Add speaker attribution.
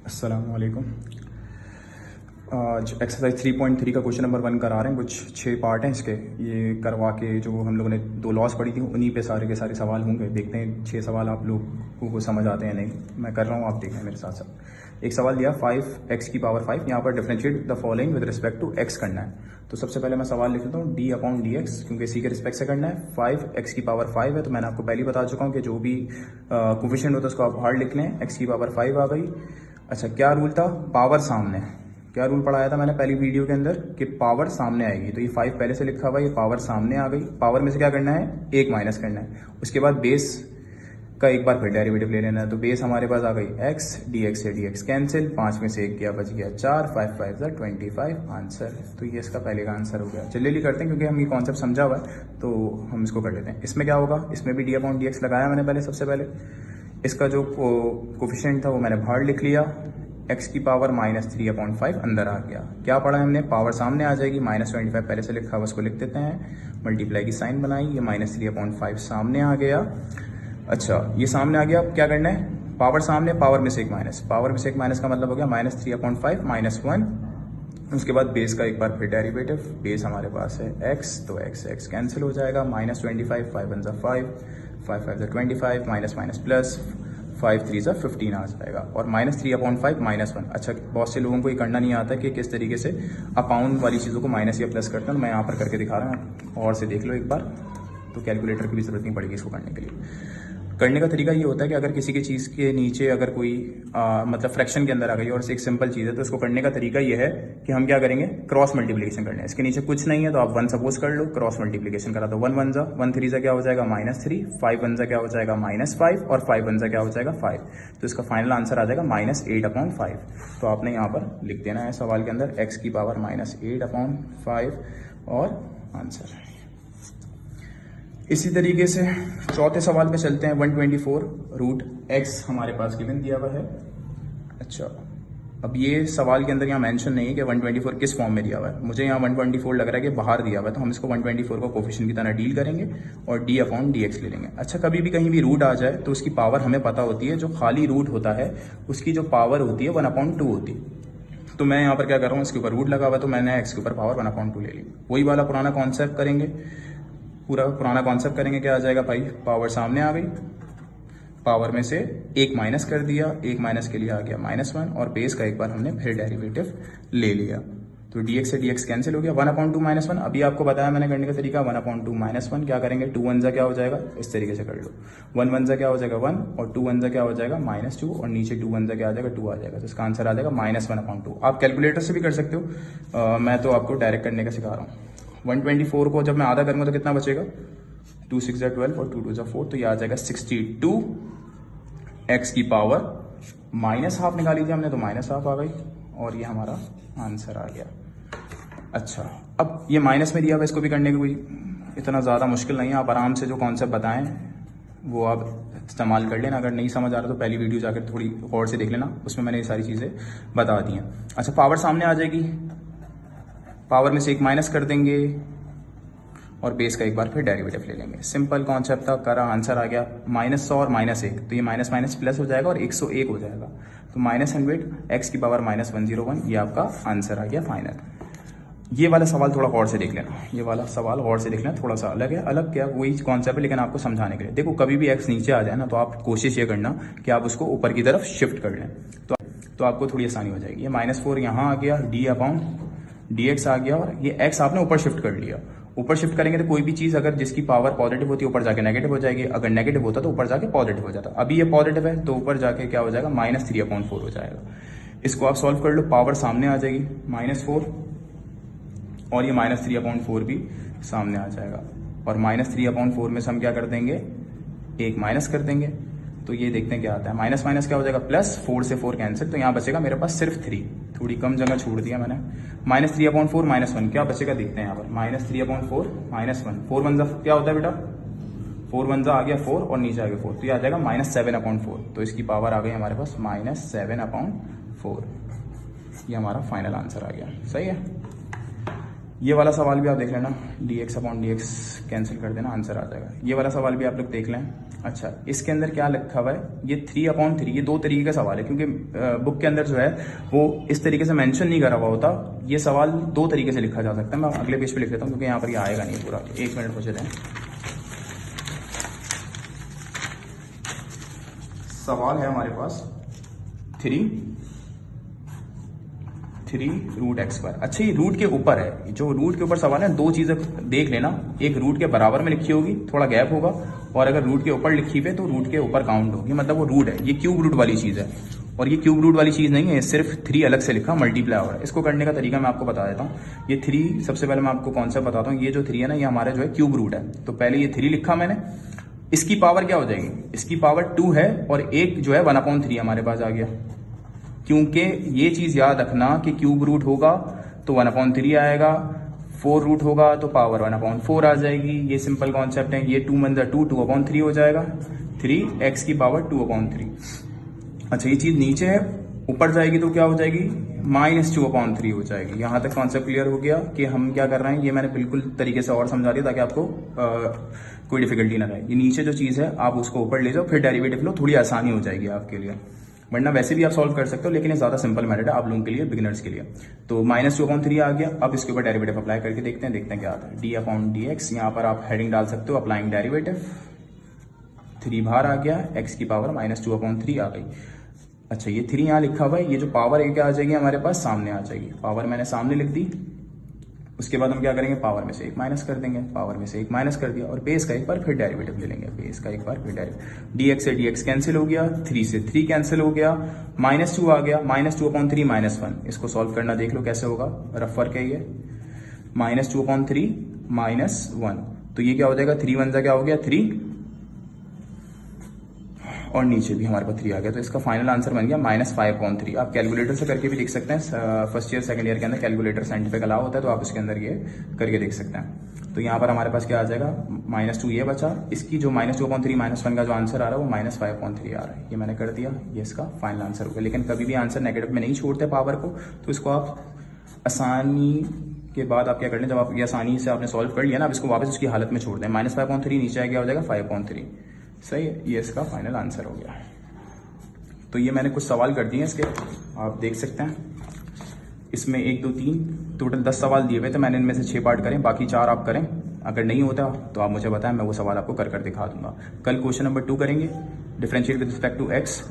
Speaker 1: अस्सलाम वालेकुम। आज एक्सरसाइज 3.3 का क्वेश्चन नंबर 1 करा रहे हैं। कुछ 6 पार्ट हैं इसके। ये करवा के जो हम लोगों ने 2 लॉस पढ़ी थी उन्हीं पे सारे के सारे सवाल होंगे। देखते हैं 6 सवाल आप लोगों को समझ आते हैं नहीं। मैं कर रहा हूँ, आप देखें मेरे साथ साथ। एक सवाल दिया 5x की पावर 5, यहाँ पर differentiate the following with respect to x करना है। तो सबसे पहले मैं सवाल लिख लेता हूँ d/dx, क्योंकि इसी के रिस्पेक्ट से करना है। 5x की पावर 5 है, तो मैंने आपको पहले ही बता चुका हूँ कि जो भी कोफिशिएंट होता है उसको आप हार्ड लिख लें। x की पावर 5 आ गई। अच्छा, क्या रूल था? पावर सामने। क्या रूल पढ़ाया था मैंने पहली वीडियो के अंदर कि पावर सामने आएगी। तो ये 5 पहले से लिखा हुआ है, ये पावर सामने आ गई। पावर में से क्या करना है? 1 माइनस करना है। उसके बाद बेस का एक बार फिर डेरिवेटिव ले लेना है। तो बेस हमारे पास आ गई x, dx से dx कैंसिल, 5 में से 1 गया, बच गया 4, 5 5 25 आंसर। तो ये इसका पहले का आंसर हो गया। जल्दी करते हैं क्योंकि हम ये कॉन्सेप्ट समझा हुआ है, तो हम इसको कर लेते हैं। इसमें क्या होगा? इसमें भी d/dx लगाया मैंने पहले। सबसे पहले इसका जो कोफिशिएंट था वो मैंने बाहर लिख लिया। x की पावर -3/5 अंदर आ गया। क्या पढ़ा हमने? पावर सामने आ जाएगी। -25 पहले से लिखा हुआ, उसको लिख देते हैं। मल्टीप्लाई की साइन बनाई, ये -3/5 सामने आ गया। अच्छा, ये सामने आ गया। अब क्या करना है? पावर सामने, पावर में से एक माइनस। पावर में से एक माइनस का मतलब हो गया -3/5 -1। उसके बाद बेस का एक बार फिर डेरिवेटिव। बेस हमारे पास है x, तो x कैंसिल हो जाएगा। -25, 5 1 5, 5 5 25, माइनस माइनस प्लस, 5 3 15 आ जाएगा। और -3/5 -1। अच्छा, बहुत से लोगों को ये करना नहीं आता कि किस तरीके से अपाउंड वाली चीज़ों को माइनस या प्लस करते हैं। मैं यहाँ पर करके दिखा रहा हूँ, और से देख लो एक बार। तो कैलकुलेटर की भी ज़रूरत नहीं पड़ेगी इसको करने के लिए। करने का तरीका ये होता है कि अगर किसी की चीज़ के नीचे अगर कोई मतलब फ्रैक्शन के अंदर आ गई और एक सिंपल चीज़ है, तो इसको करने का तरीका ये है कि हम क्या करेंगे? क्रॉस मल्टीप्लिकेशन करना है। इसके नीचे कुछ नहीं है तो आप 1 सपोज कर लो। क्रॉस मल्टीप्लिकेशन करा तो 1 1 जा, 1 3 जा क्या हो जाएगा? -3, 5 1 जा क्या हो जाएगा? -5, और 5 1 जा क्या हो जाएगा? 5। तो इसका फाइनल आंसर आ जाएगा -8/5। तो आपने यहाँ पर लिख देना है सवाल के अंदर x की पावर -8/5 और आंसर। इसी तरीके से चौथे सवाल पे चलते हैं। 124√x हमारे पास गिवन दिया हुआ है। अच्छा, अब ये सवाल के अंदर यहाँ मेंशन नहीं है कि 124 किस फॉर्म में दिया हुआ है। मुझे यहाँ 124 लग रहा है कि बाहर दिया हुआ है, तो हम इसको 124 को कोफिशिएंट की तरह डील करेंगे और d/dx ले लेंगे। अच्छा, कभी भी कहीं भी रूट आ जाए तो उसकी पावर हमें पता होती है। जो खाली रूट होता है उसकी जो पावर होती है 1/2 होती है। तो मैं यहाँ पर क्या कर रहा हूँ? इसके ऊपर रूट लगा हुआ है, तो मैंने x के ऊपर पावर 1/2 ले ली। वही वाला पुराना कॉन्सेप्ट करेंगे। पूरा पुराना कॉन्सेप्ट करेंगे। क्या आ जाएगा भाई? पावर सामने आ गई, पावर में से 1 माइनस कर दिया, 1 माइनस के लिए आ गया -1, और बेस का एक बार हमने फिर डेरिवेटिव ले लिया। तो dx से dx कैंसिल हो गया। 1/2 -1। अभी आपको बताया मैंने करने का तरीका। 1/2 -1 क्या करेंगे? 2 1 जा क्या हो जाएगा? इस तरीके से कर लो। 1 1 जा क्या हो जाएगा? 1, और 2 1 जा क्या हो जाएगा? -2, और नीचे 2 1 जा क्या आ जाएगा? 2 आ जाएगा। तो इसका आंसर आ जाएगा -1/2। आप कैलकुलेटर से भी कर सकते हो, मैं तो आपको डायरेक्ट करने का सिखा रहा हूँ। 124 को जब मैं आधा करूंगा तो कितना बचेगा? 2 6 12 और 2 2 4, तो ये आ जाएगा 62। x की पावर -1/2 निकाली थी हमने, तो -1/2 आ गई, और ये हमारा आंसर आ गया। अच्छा, अब ये माइनस में दिया हुआ, इसको भी करने की कोई इतना ज़्यादा मुश्किल नहीं है। आप आराम से जो कॉन्सेप्ट बताएं वो आप इस्तेमाल कर लेना। अगर नहीं समझ आ रहा तो पहली वीडियो जाकर थोड़ी और से देख लेना, उसमें मैंने ये सारी चीज़ें बता दी हैं। अच्छा, पावर सामने आ जाएगी, पावर में से 1 माइनस कर देंगे और बेस का एक बार फिर डेरिवेटिव ले लेंगे। सिंपल कॉन्सेप्ट था, करा, आंसर आ गया। -100 और -1, तो ये माइनस माइनस प्लस हो जाएगा और 101 हो जाएगा। तो -100 x की पावर -101, ये आपका आंसर आ गया फाइनल। ये वाला सवाल थोड़ा और से देख लेना। ये वाला सवाल और से देख लेना, थोड़ा सा अलग है। अलग क्या, वही कॉन्सेप्ट है लेकिन आपको समझाने के लिए। देखो, कभी भी x नीचे आ जाए ना, तो आप कोशिश ये करना कि आप उसको ऊपर की तरफ शिफ्ट कर लें, तो आपको थोड़ी आसानी हो जाएगी। ये -4 यहाँ आ गया, d/dx आ गया, और ये x आपने ऊपर शिफ्ट कर लिया। ऊपर शिफ्ट करेंगे तो कोई भी चीज़ अगर जिसकी पावर पॉजिटिव होती है ऊपर जाके नेगेटिव हो जाएगी, अगर नेगेटिव होता तो ऊपर जाके पॉजिटिव हो जाता। अभी ये पॉजिटिव है तो ऊपर जाके क्या हो जाएगा? -3/4 हो जाएगा। इसको आप सॉल्व कर लो, पावर सामने आ जाएगी -4, और ये -3/4 भी सामने आ जाएगा। और -3/4 में से हम क्या कर देंगे? 1 माइनस कर देंगे, तो ये देखते हैं क्या आता है। माइनस माइनस क्या हो जाएगा? प्लस, 4 से 4 कैंसिल, तो यहाँ बचेगा मेरे पास सिर्फ 3। थोड़ी कम जगह छोड़ दिया मैंने। -3/4 -1 क्या बचेगा? देखते हैं यहाँ पर। -3/4 -1, 4 1 क्या होता है बेटा? 4 1 आ गया 4, और नीचे आ गया 4, तो ये आ जाएगा -7/4। तो इसकी पावर आ गई हमारे पास -7/4। ये हमारा फाइनल आंसर आ गया। सही है। ये वाला सवाल भी आप देख लेना, dx/dx कैंसिल कर देना, आंसर आ जाएगा। ये वाला सवाल भी आप लोग देख लें। अच्छा, इसके अंदर क्या लिखा हुआ है, ये 3/3, ये दो तरीके का सवाल है, क्योंकि बुक के अंदर जो है वो इस तरीके से मेंशन नहीं करा हुआ होता। ये सवाल दो तरीके से लिखा जा सकता है। मैं अगले पेज पे लिख देता हूँ, क्योंकि यहाँ पर ये आएगा नहीं पूरा। 1 मिनट मुझे दें। सवाल है हमारे पास 3√x²। अच्छा, ये रूट के ऊपर है, जो रूट के ऊपर सवाल है, दो चीजें देख लेना। एक रूट के बराबर में लिखी होगी, थोड़ा गैप होगा, और अगर रूट के ऊपर लिखी हुई है तो रूट के ऊपर काउंट होगी, मतलब वो रूट है। ये क्यूब रूट वाली चीज है, और ये क्यूब रूट वाली चीज नहीं है, सिर्फ 3 अलग से लिखा मल्टीप्लाई हो रहा है। इसको करने का तरीका मैं आपको बता देता हूँ। ये 3, सबसे पहले मैं आपको कॉन्सेप्ट बताता हूँ। ये जो 3 है ना, ये हमारा जो है क्यूब रूट है। तो पहले ये 3 लिखा मैंने, इसकी पावर क्या हो जाएगी, इसकी पावर 2 है, और एक जो है 1/3 हमारे पास आ गया। क्योंकि ये चीज याद रखना कि क्यूब रूट होगा तो 1/3 आएगा, 4 रूट होगा तो पावर 1/4 आ जाएगी। ये सिंपल कॉन्सेप्ट है। ये 2 × 2 2/3 हो जाएगा, 3x की पावर 2/3। अच्छा, ये चीज नीचे है, ऊपर जाएगी तो क्या हो जाएगी, -2/3 हो जाएगी। यहां तक कॉन्सेप्ट क्लियर हो गया कि हम क्या कर रहे हैं। ये मैंने बिल्कुल तरीके से और समझा दिया ताकि आपको कोई डिफिकल्टी ना रहे। ये नीचे जो चीज है आप उसको ऊपर ले जाओ, फिर डेरिवेटिव लो, थोड़ी आसानी हो जाएगी आपके लिए। वरना वैसे भी आप सॉल्व कर सकते हो, लेकिन ये ज्यादा सिंपल मेथड है आप लोगों के लिए, बिगिनर्स के लिए। तो -2/3 आ गया। अब इसके ऊपर डेरिवेटिव अप्लाई करके देखते हैं क्या आता है। d/dx, यहाँ पर आप हेडिंग डाल सकते हो, अप्लाइंग डेरिवेटिव। 3 बाहर आ गया, x की पावर -2/3 आ गई। अच्छा, ये 3 यहाँ लिखा हुआ है, ये जो पावर है क्या आ जाएगी हमारे पास, सामने आ जाएगी। पावर मैंने सामने लिख दी। उसके बाद हम क्या करेंगे, पावर में से 1 माइनस कर देंगे, पावर में से 1 माइनस कर दिया, और बेस का एक बार फिर डेरिवेटिव ले लेंगे, बेस का एक बार फिर डेरिवेटिव। dx से dx कैंसिल हो गया, 3 से 3 कैंसिल हो गया, -2 आ गया, -2/3 -1। इसको सॉल्व करना देख लो कैसे होगा, रफ वर्क है ये। -2/3 -1, तो ये क्या हो जाएगा, 3 1 क्या हो गया 3, और नीचे भी हमारे पास 3 आ गया। तो इसका फाइनल आंसर बन गया -5/3। आप कैलकुलेटर से करके भी देख सकते हैं। फर्स्ट ईयर सेकंड ईयर के अंदर कैलकुलेटर साइंटिफिक अलाउ होता है, तो आप इसके अंदर ये करके देख सकते हैं। तो यहाँ पर हमारे पास क्या आ जाएगा, -2 ये बचा। इसकी जो -2/3 -1 का जो आंसर आ रहा है वो -5/3 आ रहा है। ये मैंने कर दिया, ये इसका फाइनल आंसर होगा। लेकिन कभी भी आंसर नेगेटिव में नहीं छोड़ते पावर को, तो इसको आप आसानी के बाद आप क्या कर लें, जब आप ये आसानी से आपने सॉल्व कर लिया ना, अब इसको वापस उसकी हालत में छोड़ दें। -5/3 नीचे आ गया, हो जाएगा 5/3। सही है, ये इसका फाइनल आंसर हो गया। तो ये मैंने कुछ सवाल कर दिए इसके, आप देख सकते हैं। इसमें 1 2 3 टोटल 10 सवाल दिए हुए थे, मैंने इनमें से 6 पार्ट करें, बाकी 4 आप करें। अगर नहीं होता तो आप मुझे बताएं, मैं वो सवाल आपको कर दिखा दूंगा। कल क्वेश्चन नंबर 2 करेंगे, differentiate with respect to x।